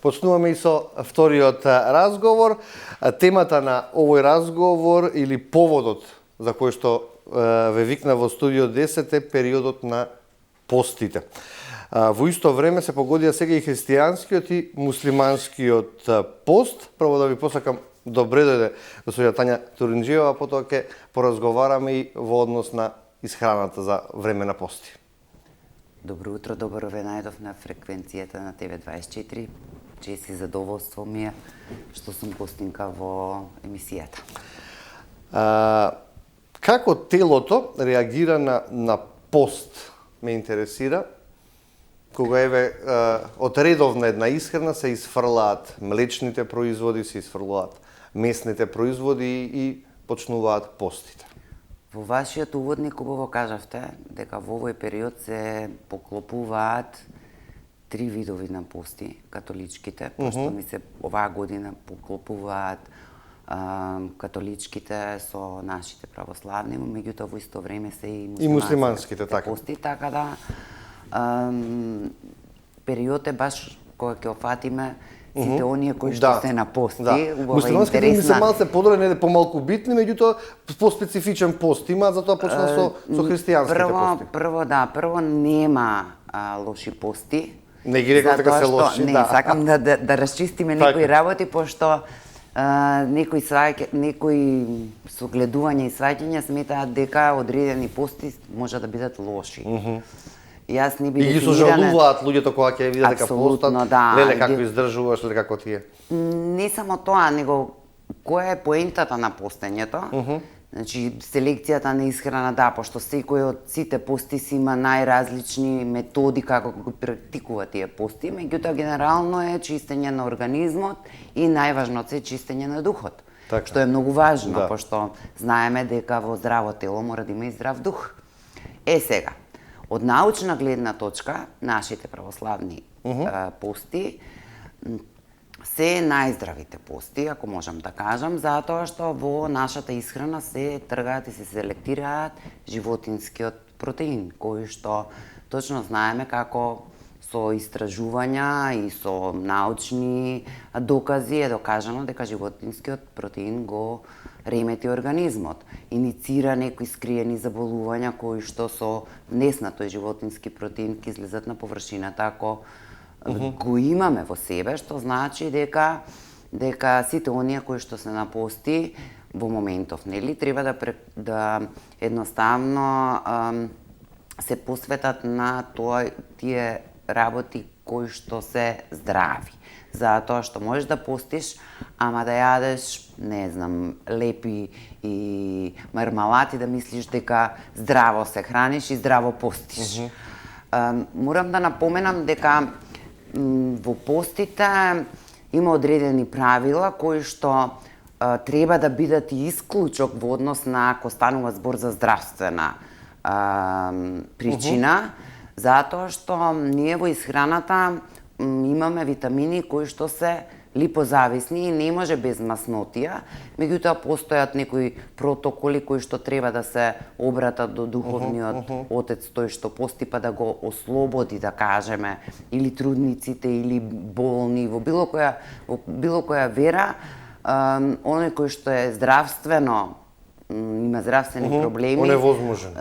Почнуваме и со вториот разговор. Темата на овој разговор или поводот за кој што ве викна во студио 10 е периодот на постите. Во исто време се погодија сега и христијанскиот и муслиманскиот пост. Прво да ви посакам добре дојде госпоѓа Тања Туринџиева, потоа ќе поразговараме и во однос на исхраната за време на пости. Добро утро, добро ве најдов на фреквенцијата на ТВ24. Чест и задоволство ми е што сум гостинка во емисијата. Како телото реагира на пост, ме интересира, кога еве од редовна една исхрана се исфрлаат млечните производи, се исфрлаат месните производи и почнуваат постите. Во вашиот уводник убаво кажавте дека во овој период се поклопуваат три видови на пости, католичките, пошто ми се оваа година поклопуваат католичките со нашите православни, меѓутоа во исто време се и муслиманските пости, така да период е баш кога ќе офатиме сите оние кои што се на пости. Муслиманските ми се малце подобри, помалку битни, меѓутоа по-специфичен пост има, затоа почна со христијанските пости. Прво нема лоши пости. Не ги реков дека се лоши, не, сакам да расчистиме некои работи, пошто некои со гледување и сваќање сметаат дека одредени пости може да бидат лоши. Јас не би дефинирана... И ги сожалуваат луѓето кога ќе видат дека постат, леле како издржуваш, леле како тие. Не само тоа, него која е поентата на постењето? Значи, селекцијата на исхрана, да, пошто секој од сите пости си има најразлични методи како го практикува тие пости, меѓутоа генерално е чистење на организмот и најважното е чистење на духот. Така. Што е многу важно, пошто знаеме дека во здраво тело мора да има и здрав дух. Сега, од научна гледна точка, нашите православни пости се најздравите пости, ако можам да кажам, затоа што во нашата исхрана се тргаат и се селектираат животинскиот протеин, кој што точно знаеме како со истражувања и со научни докази е докажано дека животинскиот протеин го ремети организмот, иницира некои скриени заболувања кои што со внеснатој животински протеин ќе излезат на површината ако го имаме во себе, што значи дека сите оние кои што се на пости во моментов, нели, треба да едноставно се посветат на тие работи кои што се здрави. Затоа што можеш да постиш, ама да јадеш, не знам, лепи и мармалати, да мислиш дека здраво се храниш и здраво постиш. Морам да напоменам дека во постите има одредени правила кои што треба да бидат и исклучок во однос на ако станува збор за здравствена причина, затоа што ние во исхраната имаме витамини кои што се липозависни и не може без маснотија, меѓутоа постојат некои протоколи кои што треба да се обратат до духовниот отец тој што пости, па да го ослободи, да кажеме, или трудниците или болни во било која вера, оној кој што е здравствено, има здравствени проблеми, оневозможен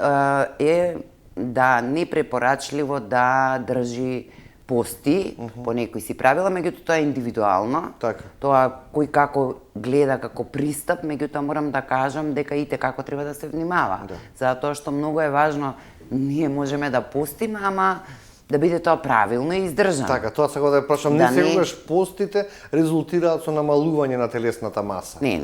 е непрепорачливо да држи пости по некои си правила, меѓутоа тоа е индивидуално. Тоа кој како гледа како пристап, меѓутоа морам да кажам дека и како треба да се внимава. Затоа што многу е важно, ние можеме да постиме, ама да биде тоа правилно и издржано. Така, тоа сега да прашам, не секогаш постите резултираат со намалување на телесната маса. Не.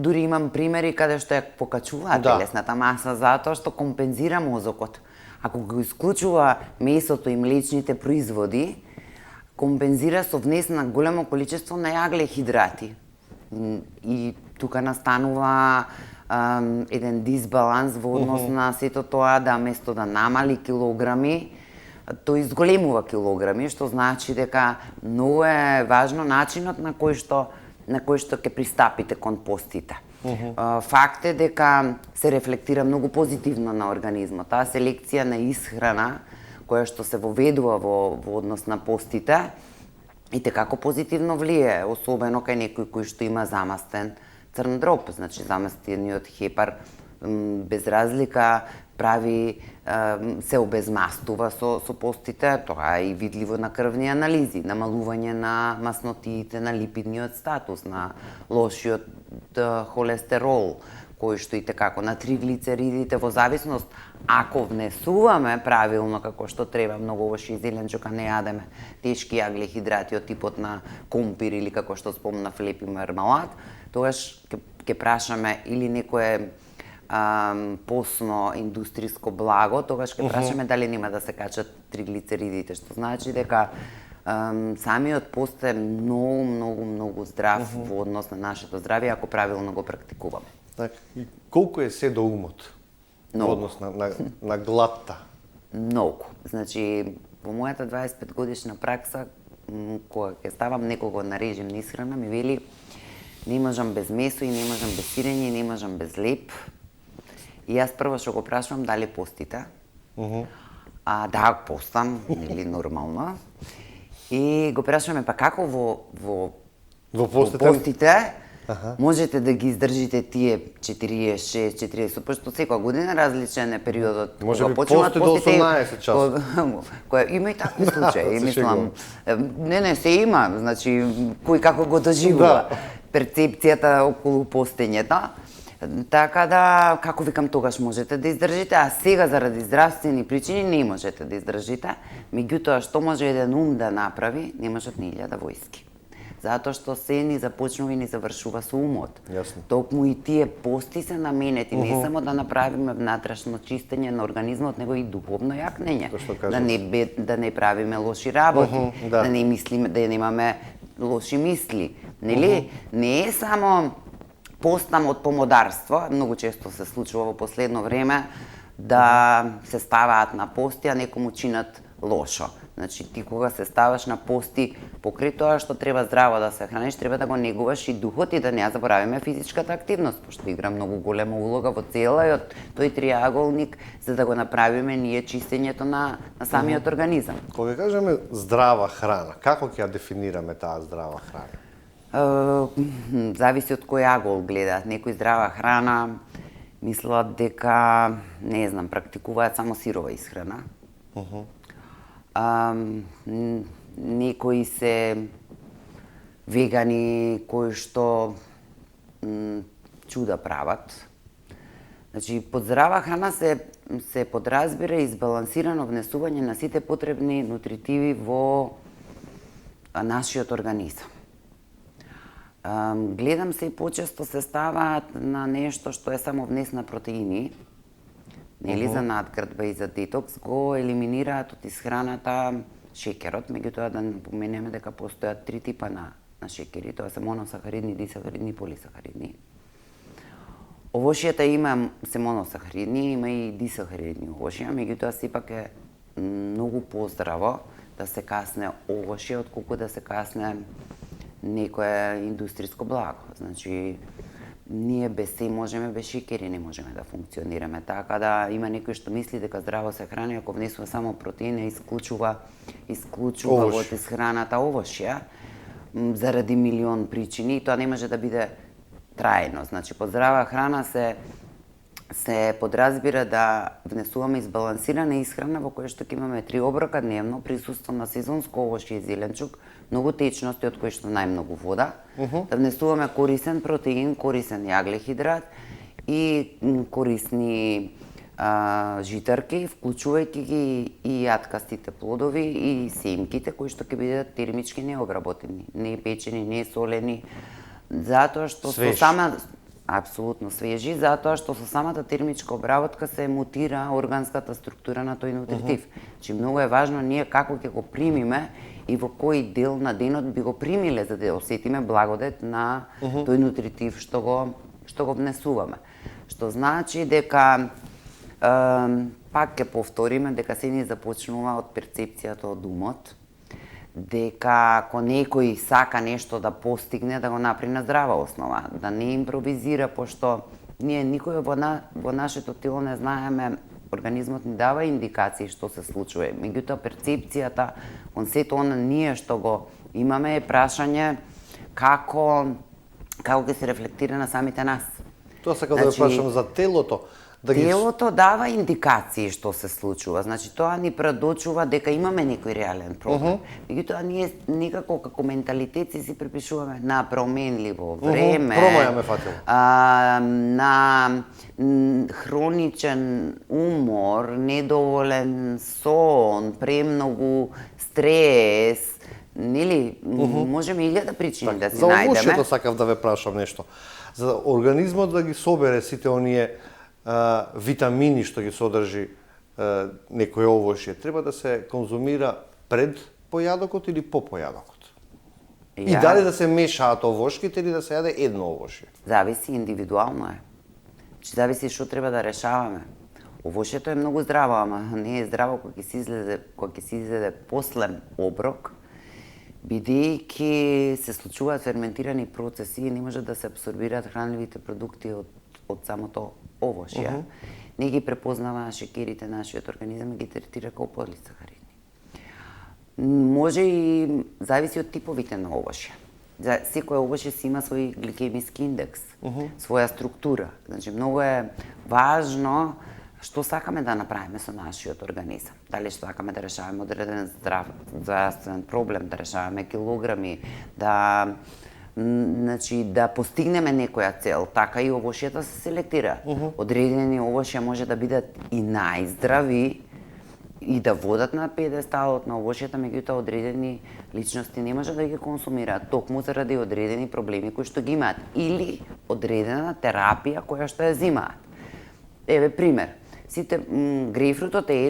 Дури имам примери каде што ја покачуваат телесната маса затоа што компензира мозокот. Ако го исклучува месото и млечните производи, компензира со внес на големо количество на јаглехидрати. И тука настанува еден дисбаланс во однос на сето тоа да место да намали килограми, тој изголемува килограми, што значи дека многу е важно начинот на кој што ќе пристапите кон постите. Факт е дека се рефлектира многу позитивно на организмот. Таа селекција на исхрана, која што се воведува во однос на постите, и те како позитивно влие, особено кај некој кој што има замастен црн дроб, значи замастениот хепар без разлика прави се обезмастува со постите, тоа е и видливо на крвни анализи, намалување на маснотиите, на липидниот статус, на лошиот холестерол, кој што и како на триглицеридите во зависност ако внесуваме правилно како што треба многу овош и зеленчук, а не јадеме тешки јаглехидрати од типот на компир или како што спомнав лепи мармалад, тогаш ќе прашаме или некое посно индустријско благо, тогаш ќе прашаме дали нема да се качат триглицеридите, што значи дека самиот пост е многу здрав во однос на нашето здравје ако правилно го практикуваме. Така, и колку е се до умот во однос на гладта? Многу. Значи, во мојата 25 годишна пракса, кога ќе ставам некого на режим на исхрана, ми вели не можам без месо и не можам без сирење и не можам без леп. И јас прво што го прашувам дали постите. Да, постам, или нормално. И го прашуваме па како во постите можете да ги издржите тие 46-40, пошто секоја година различен е периодот. Може би пости до 18 часа. Има и такви случаи, мислам. Не, се има, значи кој како го доживува перцепцијата околу постењето. Така да, како викам, тогаш можете да издржите, а сега заради здравствени причини не можете да издржите. Меѓутоа, што може еден ум да направи, не можат ни 1000 војски. Затоа што се ни започнува и ни завршува со умот. Јасно. Токму и тие пости се наменети не само да направиме внатрешно чистење на организмот, него и духовно јакнење. Да не правиме лоши работи, да не мислиме, да немаме лоши мисли. Нели? Не е само постам од помодарство, многу често се случува во последно време да се ставаат на пости, а некому чинат лошо. Значи, ти кога се ставаш на пости, покрај тоа што треба здраво да се храниш, треба да го негуваш и духот и да не ја заборавиме физичката активност, пошто игра многу голема улога во целиот тој триаголник, за да го направиме ние чистењето на самиот организам. Кога кажеме здрава храна, како ќе ја дефинираме таа здрава храна? Зависи од кој агол гледаат. Некој здрава храна мислат дека, не знам, практикуваат само сирова исхрана. Некои се вегани кои што чуда прават. Значи, под здрава храна се подразбира избалансирано внесување на сите потребни нутритиви во нашиот организам. Гледам се и почесто се ставаат на нешто што е само внес на протеини, нели за надградба и за детокс, го елиминираат од исхраната шекерот, меѓутоа да напоменеме дека постојат 3 типа на шекери, тоа се моносахаридни, дисахаридни и полисахаридни. Овошјата се моносахаридни, има и дисахаридни овошја, меѓутоа сепак е многу поздраво да се касне овошје отколку да се касне некое индустријско благо. Значи, ние без се можеме, без шекери не можеме да функционираме. Така да има некој што мисли дека здраво се храни ако внесува само протеини, исклучува во исхраната овошја заради милион причини и тоа не може да биде трајно. Значи, под здрава храна се подразбира да внесуваме избалансирана исхрана во која што ќе имаме 3 оброка дневно, присуство на сезонско овошје и зеленчук, многу течности од кои што најмногу вода, да внесуваме корисен протеин, корисен јаглехидрат и корисни житарки, вклучувајќи ги и јаткастите плодови и семките кои што ќе бидат термички необработени, не печени, не солени, затоа што со сама апсолутно свежи, затоа што со самата термичка обработка се мутира органската структура на тој нутритив. Значи, многу е важно ние како ќе го примиме и во кој дел на денот би го примиле за да осетиме благодет на тој нутритив што го внесуваме. Што значи дека пак ќе повториме дека се ни започнува од перцепцијата од умот, дека ако некој сака нешто да постигне, да го направи на здрава основа, да не импровизира, пошто ние никој во нашето тело не знаеме организмот ни дава индикации што се случува. Меѓутоа перцепцијата кон сето она ние што го имаме е прашање како ќе се рефлектира на самите нас. Тоа сакам да ве прашам за телото. Телото дава индикации што се случува. Значи тоа ни предочува дека имаме некој реален проблем. Меѓутоа ние некако како менталитет си припишуваме на променливо време. Промаја ме фатило. На хроничен умор, недоволен сон, премногу стрес, нели, можеме 1000 причини да си најдеме. За овошјето сакав да ве прашам нешто. За организмот да ги собере сите оние витамини што ги содржи некој овошје, треба да се конзумира пред појадокот или по појадокот? И дали да се мешаат овошките или да се јаде едно овошје? Зависи, индивидуално е. Зависи што треба да решаваме. Овошјето е многу здраво, ама не е здраво кога ќе се излезе после оброк, бидејќи се случуваат ферментирани процеси и не може да се абсорбираат хранливите продукти од самото овошје. Не ги препознава шекерите, нашиот организам ги третира како полисахаридни. Може и зависи од типовите на овошје. За секој овошје си има свој гликемиски индекс, своја структура. Значи многу е важно што сакаме да направиме со нашиот организам. Дали што сакаме да решаваме одреден здравствен проблем, да решаваме килограми, да постигнеме некоја цел, така и овошјата се селектира. Одредени овошја може да бидат и најздрави и да водат на педесталот на овошјата, меѓутоа одредени личности не може да ги консумираат токму заради одредени проблеми кои што ги имаат или одредена терапија која што ја земаат. Еве пример. Грејпфрутот е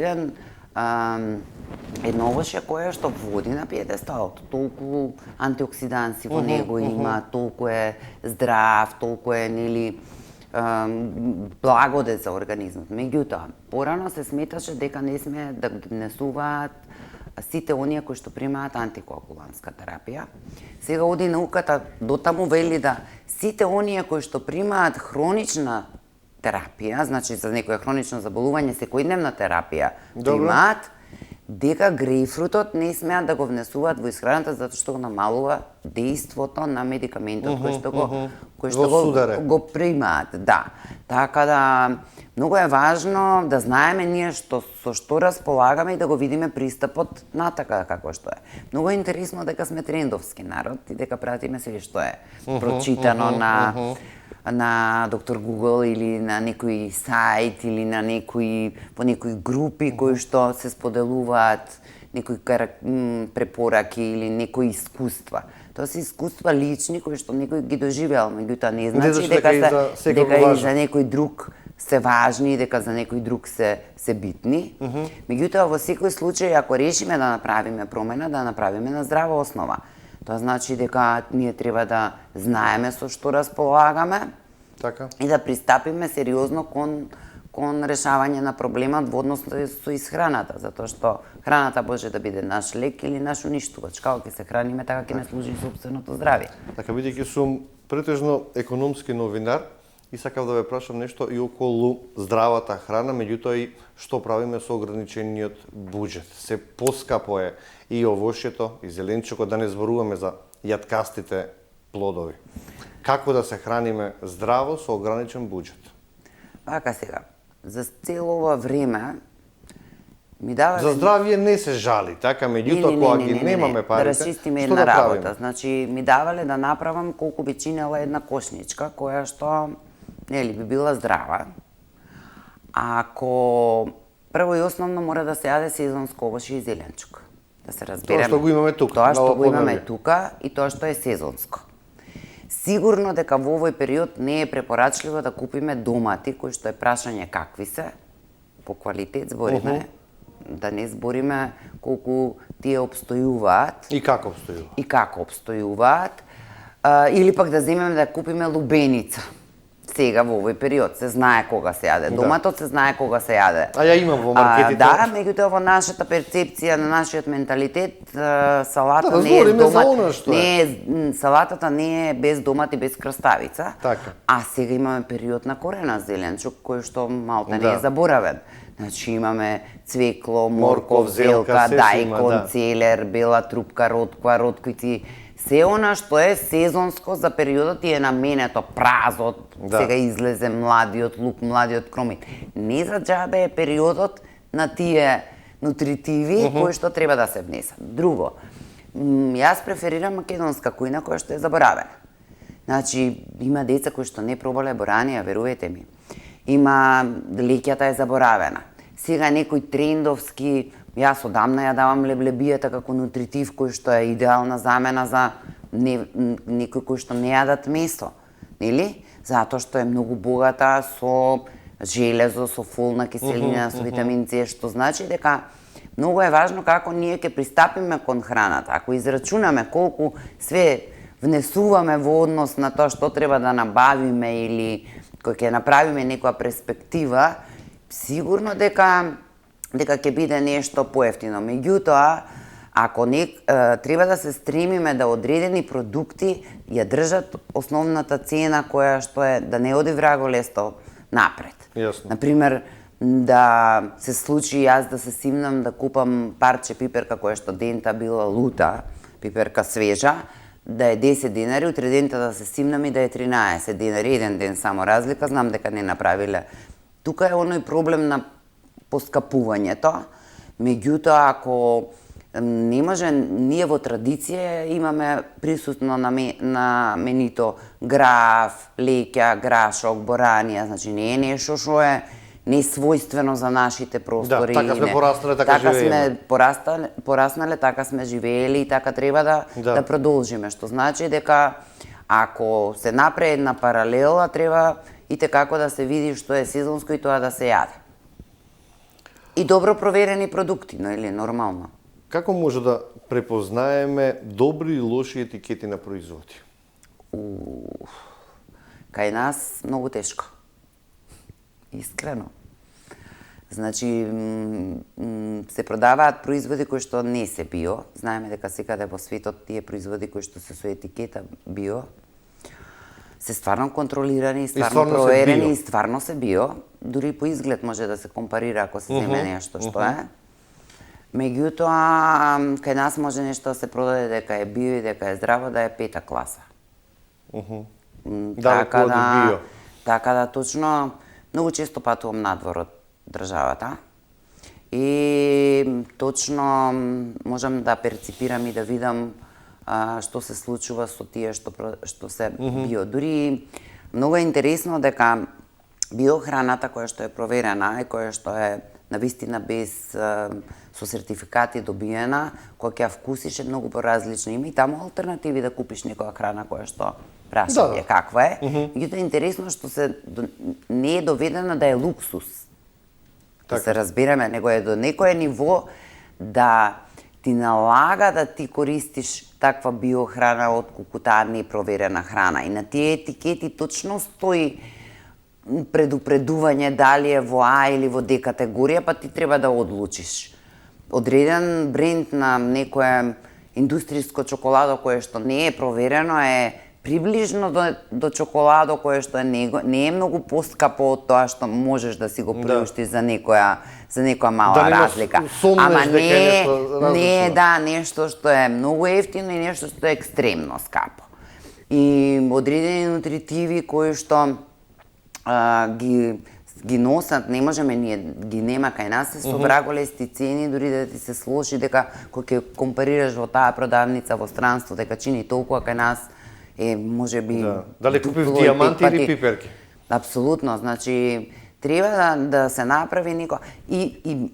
едно овошје кое што води на педесталот. Толку антиоксиданси во него има, толку е здрав, толку е благодет за организмот. Меѓутоа, порано се сметаше дека не сме да внесуваат сите оние кои што примаат антикоагулантска терапија. Сега оди науката дотаму вели да сите оние кои што примаат хронична терапија, значи за некоја хронично заболување, секојдневна терапија примаат, дека грејпфрутот не смеат да го внесуваат во исхраната затоа што го намалува дејството на медикаментот кој што го примаат. Да. Така да многу е важно да знаеме ние со што располагаме и да го видиме пристапот натака како што е. Многу е интересно дека сме трендовски народ и дека пратиме се што е прочитано на доктор Google или на некој сајт или на по некои групи кои што се споделуваат некои препораки или некои искуства. Тоа се искуства лични кои што некој ги доживеал, меѓутоа не значи дека и за некој друг се важни и дека за некој друг се битни. Меѓутоа во секој случај ако решиме да направиме промена, да направиме на здрава основа. Тоа значи дека ние треба да знаеме со што располагаме и да пристапиме сериозно кон решавање на проблемот во однос со исхраната, затоа што храната може да биде наш лек или наш уништувач. Како ќе се храниме, така ќе не служи сопственото здравје. Така, бидејќи сум претежно економски новинар и сакав да ве прашам нешто и околу здравата храна, меѓутоа и што правиме со ограничениот буџет. Се поскапо е и овошјето, и зеленчукот, да не зборуваме за јаткастите плодови. Како да се храниме здраво со ограничен буџет? Вака сега, за цело ова време ми дава... За здравје не се жали, така, меѓутоа кога ги немаме парите, да расчистиме една работа. Значи, ми давале да направам колку би чинела една кошничка, која што, нели, би била здрава. Ако прво и основно мора да се јаде сезонско овошје и зеленчук. Да се разбереме. Тоа што го имаме тука. Тоа што го имаме тука и тоа што е сезонско. Сигурно дека во овој период не е препорачливо да купиме домати, кои што е прашање какви се, по квалитет збориме, да не збориме колку тие обстојуваат. И како обстојуваат. Или пак да земеме да купиме лубеница. Сега во овој период се знае кога се јаде. Доматот се знае кога се јаде. А ја имам во маркетите. Да, меѓутоа во нашата перцепција, на нашиот менталитет, салата не е домат. Салатата не е без домат и без краставица. Така. А сега имаме период на корена зеленчук кој што малку не е заборавен. Значи имаме цвекло, Морков, морков, зелка, се има, дајкон, да. целер, бела трупка, ротква, ротквици. Се она што е сезонско за периодот и е наменето, празот, Да. сега излезе младиот лук, младиот кромит. Не за џабе е периодот на тие нутритиви кои што треба да се внесат. Друго, јас преферирам македонска кујна која што е заборавена. Значи, има деца кои што не пробале боранија, верувате ми. Има леќата е заборавена. Сега некој трендовски, јас одамна ја давам леблебијата како нутритив кој што е идеална замена за некои кои што не јадат месо, нели? Затоа што е многу богата со железо, со фолна киселина, со витамин С, што значи дека многу е важно како ние ќе пристапиме кон храната. Ако израчунаме колку све внесуваме во однос на тоа што треба да набавиме или кој ќе направиме некоја перспектива, сигурно дека ќе биде нешто поевтино. Меѓутоа, ако треба да се стремиме да одредени продукти ја држат основната цена која што е да не оди враголесто напред. Јасно. Например, да се случи јас да се симнам да купам парче пиперка која што дента била лута, пиперка свежа, да е 10 динари, утре дента да се симнам и да е 13 динари, еден ден само разлика, знам дека не направиле. Тука е оној проблем на поскапувањето, меѓутоа ако не може, ние во традиција имаме присутно на менито граф, леќа, грашок, боранија, значи не е нешто што е несвојствено за нашите простори. Да, така сме пораснале, така живееме. Сме пораснале, така сме живеели и така треба да продолжиме, што значи дека ако се направи една паралела, треба и како да се види што е сезонско и тоа да се јаде. И добро проверени продукти, но или нормално. Како може да препознаеме добри и лоши етикети на производи? Кај нас многу тешко. Искрено. Значи, се продаваат производи кои што не се био. Знаеме дека секаде во светот тие производи кои што се со етикета био се стварно контролирани, стварно проверени и стварно се био. Дури по изглед може да се компарира ако се земе нешто што е. Меѓутоа, кај нас може нешто да се продаде дека е био и дека е здраво да е 5-та класа. Така да точно, многу често патувам надвор од државата и точно можам да перципирам и да видам што се случува со тие што се био. Дури многу е интересно дека биохраната која што е проверена и која што е навистина без со сертификати добиена, кога ќе ја вкусиш е многу поразлична. Има и таму алтернативи да купиш некоја храна која што прашање каква е. Меѓутоа е интересно што не е доведена да е луксус. Да се разбереме, него е до некое ниво да ти налага да ти користиш таква биохрана отколку таа непроверена храна. И на тие етикети точно стои предупредување дали е во А или во Д категорија, па ти треба да одлучиш. Одреден бренд на некое индустријско чоколадо кое што не е проверено е приближно до чоколадо кое што не е многу поскапо од тоа што можеш да си го приуштиш за некоја мала разлика. Ама не е нешто што е многу ефтино и нешто што е екстремно скапо. И одредени нутритиви кои што ги носат, не можеме ние, ги нема кај нас, се со враголести цени, дури да ти се сложи дека кога ќе компарираш во таа продавница во странство, дека чини толкова кај нас, можеби... Дали купив диаманти или пиперки? Апсолутно, значи, треба да се направи некоја... И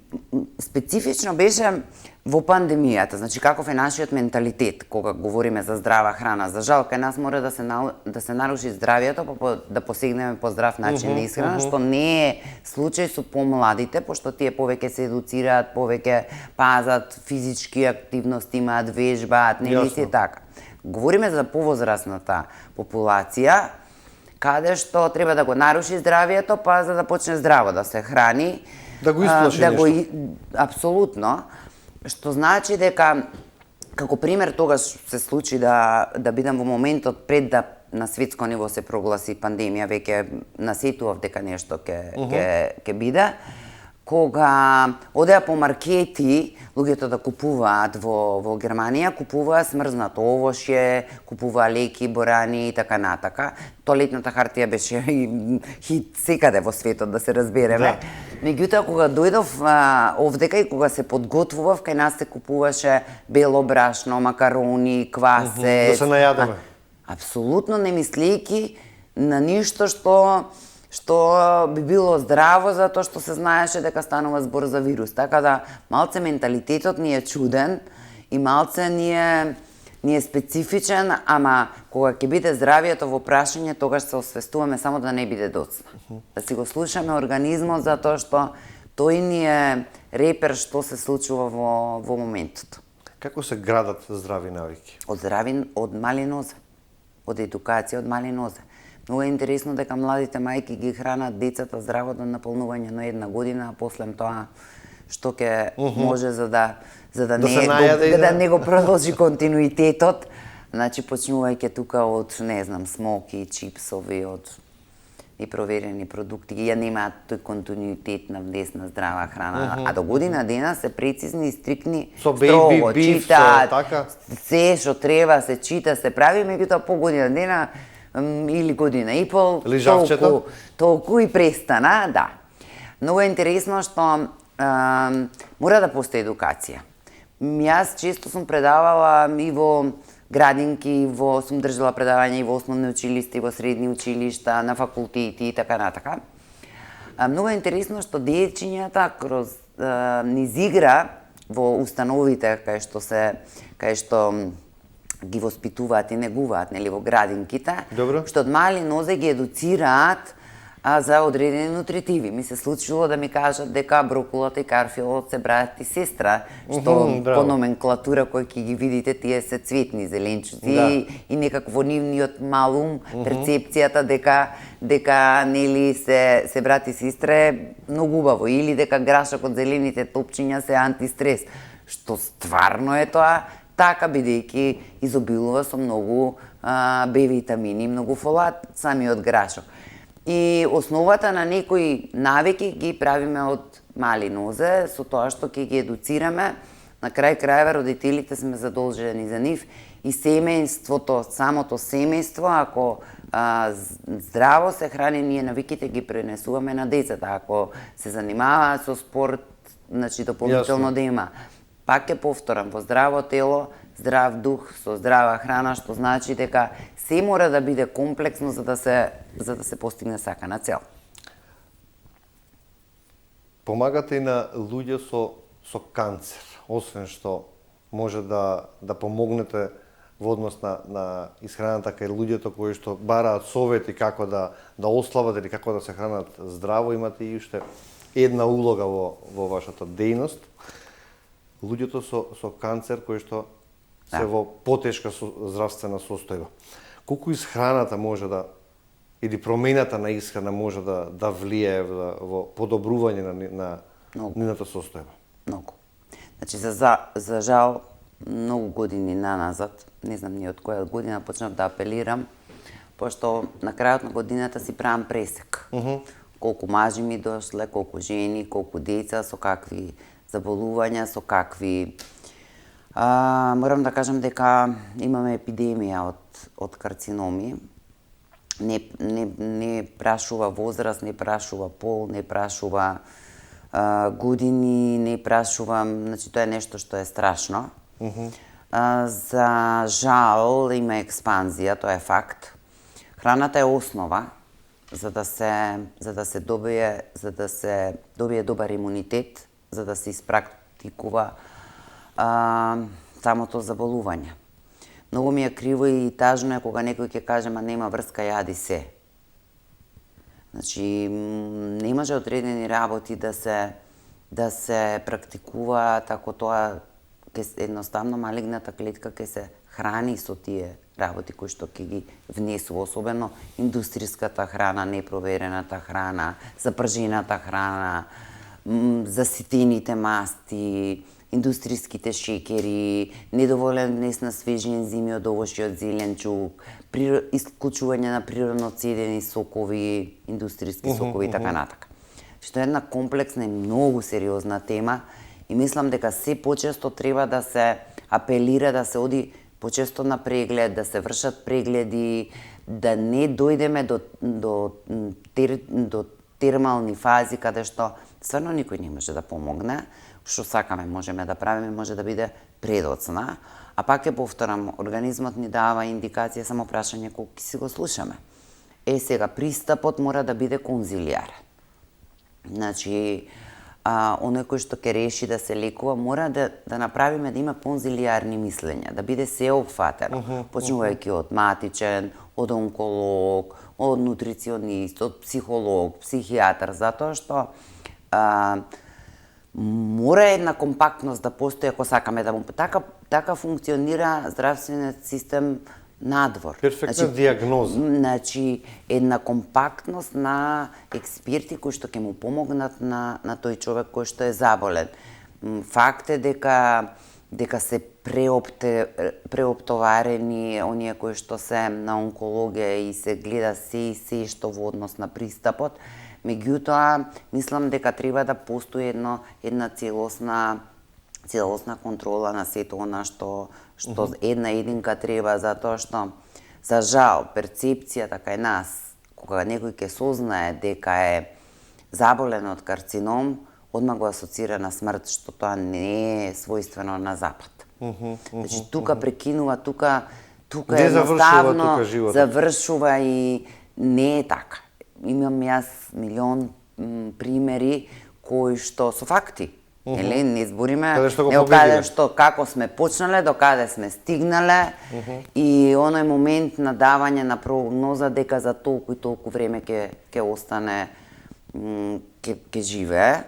специфично беше во пандемијата, значи каков е нашиот менталитет кога говориме за здрава храна. За жал, кај нас мора да се наруши здравието, па да посегнеме по здрав начин на исхрана, што не е случај со помладите, пошто тие повеќе се едуцираат, повеќе пазат физички активности, имаат вежбаат, нели си така. Говориме за повозрасната популација, каде што треба да го наруши здравието, па за да почне здраво да се храни. Да го исплаши нешто. Апсолутно. Што значи дека, како пример, тогаш се случи да бидам во моментот пред да на светско ниво се прогласи пандемија, веќе насетував дека нешто ќе биде. кога одеа по маркети, луѓето да купуваат во Германија, купуваа смрзнато овошје, купуваа леки, борани и така натака. Тоалетната хартија беше хит секаде во светот, да се разбереме. Меѓутоа, кога дојдов овдека и кога се подготвував, кај нас се купуваше бело брашно, макарони, квасец. Да се најадеме. Апсолутно не мислејќи на ништо што би било здраво, затоа што се знаеше дека станува збор за вирус. Така да, малце менталитетот ни е чуден и малце ни е специфичен, ама кога ќе биде здравието во прашање, тогаш се освестуваме само да не биде доцна. Да си го слушаме организмот, затоа што тој ни е репер што се случува во моментот. Како се градат здрави навики? Од мали нозе. Од едукација од мали нозе. Многу е интересно дека младите мајки ги хранат децата здраво до наполнување на 1 година, а после тоа што ќе може за да не го продолжи континуитетот. Значи почнувајќи тука од, не знам, смоки, чипсови, од непроверени продукти, ја немаат тој континуитет на вдесна здрава храна, а до година дена се прецизни и стрикни, строго читаат, се што треба се чита, се прави, меѓутоа по година дена или година и пол, толку и престана, да. Многу е интересно што мора да постои едукација. Јас често сум предавала и во градинки, сум држала предавања и во основни училишта, и во средни училишта, на факултети и така натака. Многу е интересно што дечињата кроз низ игра во установите кај што ги воспитуваат и негуваат, нели, во градинките, што од мали нозе ги едуцираат за одредени нутритиви. Ми се случило да ми кажат дека брокулата и карфилот се брат и сестра, што по номенклатура кој ќе ги видите, тие се цветни зеленчуци и некакво нивниот малум, перцепцијата дека нели се брат и сестра е многу убаво, или дека грашок од зелените топчиња се антистрес, што стварно е тоа така, бидејќи изобилува со многу Б витамини, многу фолат самиот грашок. И основата на некои навики ги правиме од мали нозе, со тоа што ќе ги едуцираме. На крај крајва родителите сме задолжени за нив и семејството, самото семејство, ако здраво се храни, ние навиките ги пренесуваме на децата. Ако се занимаваат со спорт, значи дополнително да има. Пак ќе повторам, во здраво тело, здрав дух, со здрава храна, што значи дека се мора да биде комплексно за да се постигне сакана цел. Помагате и на луѓе со канцер, освен што може да помогнете во однос на исхраната кај луѓето кои што бараат совети како да ослабат или како да се хранат здраво, имате и уште една улога во вашата дејност. Луѓето со канцер кои што се во потешка здравствена состојба. Колку исхраната може или промената на исхрана може да влијае во подобрување на нивната состојба? Многу. Значи, за жал, многу години наназад, не знам ни од која година, почнав да апелирам, пошто на крајот на годината си правам пресек. Колку мажи ми дошле, колку жени, колку деца, со какви заболувања, со какви... Морам да кажам дека имаме епидемија од карциноми. Не прашува возраст, не прашува пол, не прашува години, не прашува... Значи, тоа е нешто што е страшно. За жал има експанзија, тоа е факт. Храната е основа за да се добие добар имунитет, за да се испрактикува самото заболување. Многу ми е криво и тажно е кога некој ќе каже, ма нема врска, јади се. Значи, не може одредени работи да се практикуваат ако тоа едноставно малигната клетка ќе се храни со тие работи кои што ќе ги внесува, особено индустријската храна, непроверената храна, запржената храна, заситените масти, индустријските шекери, недоволен внес на свежи ензими од овошје, од зеленчук, исклучување на природно цедени сокови, индустријски сокови и така натака. што е една комплексна и многу сериозна тема и мислам дека се почесто треба да се апелира да се оди почесто на преглед, да се вршат прегледи, да не дојдеме до термални фази каде што стварно никој не може да помогне, што сакаме можеме да правиме, може да биде предоцна, а пак ќе повторам, организмот ни дава индикација, само прашање колку ќе си го слушаме. Сега, пристапот мора да биде конзилиарен. Значи, оној кој што ќе реши да се лекува, мора да направиме да има конзилиарни мислења, да биде сеопфатено, почнувајќи од матичен, од онколог, од нутриционист, од психолог, психијатар, затоа што мора една компактност да постои ако сакаме да му така функционира здравствениот систем надвор. Перфектна диагноза. Значи, една компактност на експерти кои што ќе му помогнат на тој човек кој што е заболен. Факт е дека се преоптоварени оние кои што се на онкологија и се гледа се што во однос на пристапот. Меѓутоа, мислам дека треба да постои една целосна контрола на сето она што една единка треба, затоа што, за жал, перцепцијата кај нас, кога некој ќе сознае дека е заболен од карцином, одма го асоцира на смрт, што тоа не е својствено на Запад. Значи, тука прекинува, тука едноставно завршува и не е така. Имам јас милион примери кои што со факти. Не збориме како сме почнале, до каде сме стигнале и оној момент на давање на прогноза дека за толку и толку време ќе остане, ќе живее.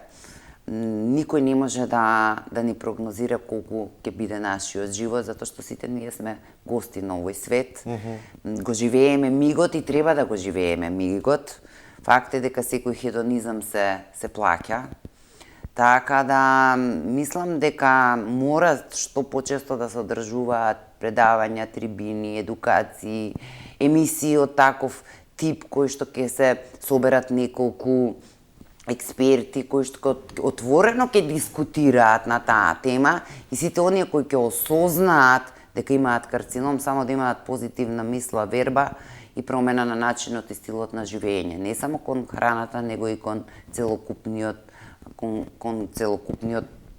Никој не може да ни прогнозира колку ќе биде нашиот живот, затоа што сите ние сме гости на овој свет. Го живееме мигот и треба да го живееме мигот. Факт е дека секој хедонизам се плаќа. Така да, мислам дека мора што почесто да се одржуваат предавања, трибини, едукации, емисии од таков тип кои што ќе се соберат неколку експерти кои што отворено ќе дискутираат на таа тема и сите оние кои ќе осознаат дека имаат карцином, само да имаат позитивна мисла, верба и промена на начинот и стилот на живење. Не само кон храната, него и кон целокупниот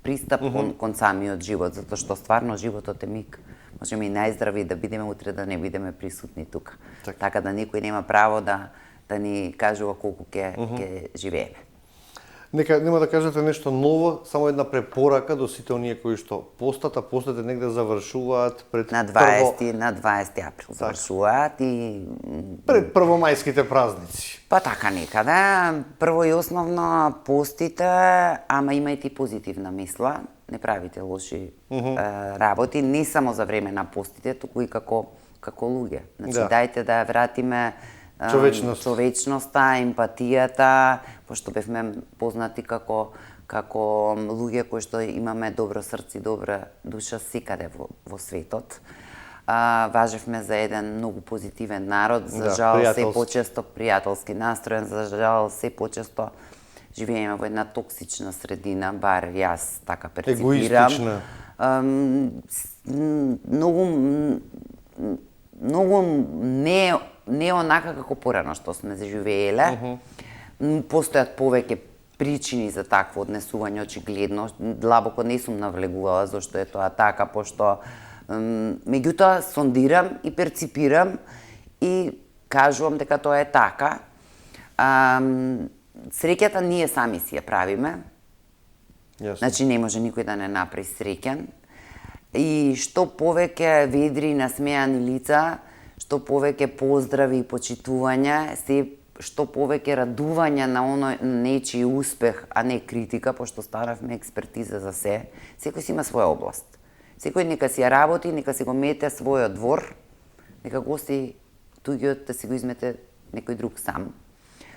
пристап кон самиот живот, затоа што стварно животот е миг. Можеме и најздрави да бидеме утре да не бидеме присутни тука. Така да никој нема право да ни кажува колку ќе живееме. Нема да кажете нешто ново, само една препорака до сите оние кои што постите негде завршуваат пред на 20 април завршуваат и пред првомајските празници. Па така некаде, прво и основно постите, ама имајте позитивна мисла, не правите лоши работи, не само за време на постите, туку и како луѓе. Значи, дајте да вратиме човечноста, емпатијата, пошто бевме познати како луѓе кои што имаме добро срце и добра душа секаде во светот. Важевме за еден многу позитивен народ, за жал се почесто пријателски настроен, за жал се почесто живееме во една токсична средина, бар јас така перцепирам. Егоистична. Многу не онака како порано што сме заживееле. Постојат повеќе причини за такво однесување, очигледно. Длабоко не сум навлегувала зашто е тоа така, пошто меѓутоа сондирам и перципирам и кажувам дека тоа е така. Среќата ние сами си ја правиме. Значи не може никој да не направи среќен. И што повеќе ведри и насмеани лица, што повеќе поздрави и почитување, што повеќе радување на нечiji успех, а не критика, пошто станавме експертиза за се. Секој си има своја област. Секој нека си ја работи, нека си го мете својот двор, нека гости туѓиот да си го измете некој друг сам.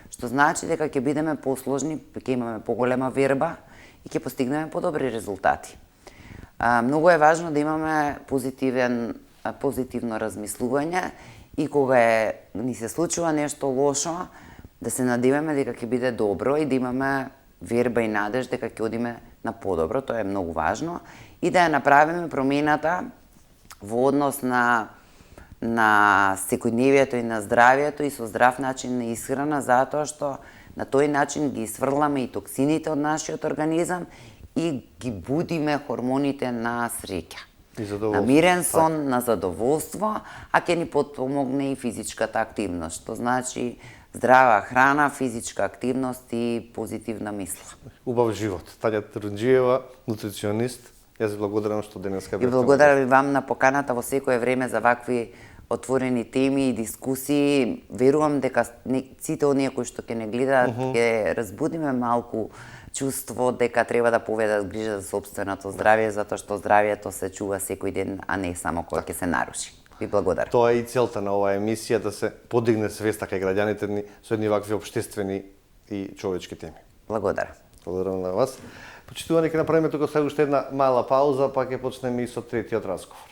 Што значи дека ќе бидеме посложни, ќе имаме поголема верба и ќе постигнеме подобри резултати. Многу е важно да имаме позитивно размислување и кога ни се случува нешто лошо, да се надеваме дека ќе биде добро и да имаме верба и надеж дека ќе одиме на подобро, тоа е многу важно, и да ја направиме промената во однос на секојдневието и на здравието и со здрав начин на исхрана, затоа што на тој начин ги сврламе и токсините од нашиот организам и ги будиме хормоните на среќа. На мирен сон, на задоволство, а ќе ни потпомогне и физичката активност, што значи здрава храна, физичка активност и позитивна мисла. Убав живот. Тања Турунџиева, нутриционист. Јас ви благодарам што денеска бевте. И благодарам и вам на поканата во секое време за вакви отворени теми и дискусии. Верувам дека сите оние кои што ќе не гледаат ќе разбудиме малку чувство дека треба да поведат грижа за сопственото здравје, затоа што здравјето се чува секој ден, а не само кога ќе се наруши. Ви благодарам. Тоа е и целта на оваа емисија, да се подигне свеста кај граѓаните ни со едни вакви општествени и човечки теми. Благодарам. Благодарам на вас. Почитувани, ќе направиме тука сега уште една мала пауза, па ќе почнеме и со третиот разговор.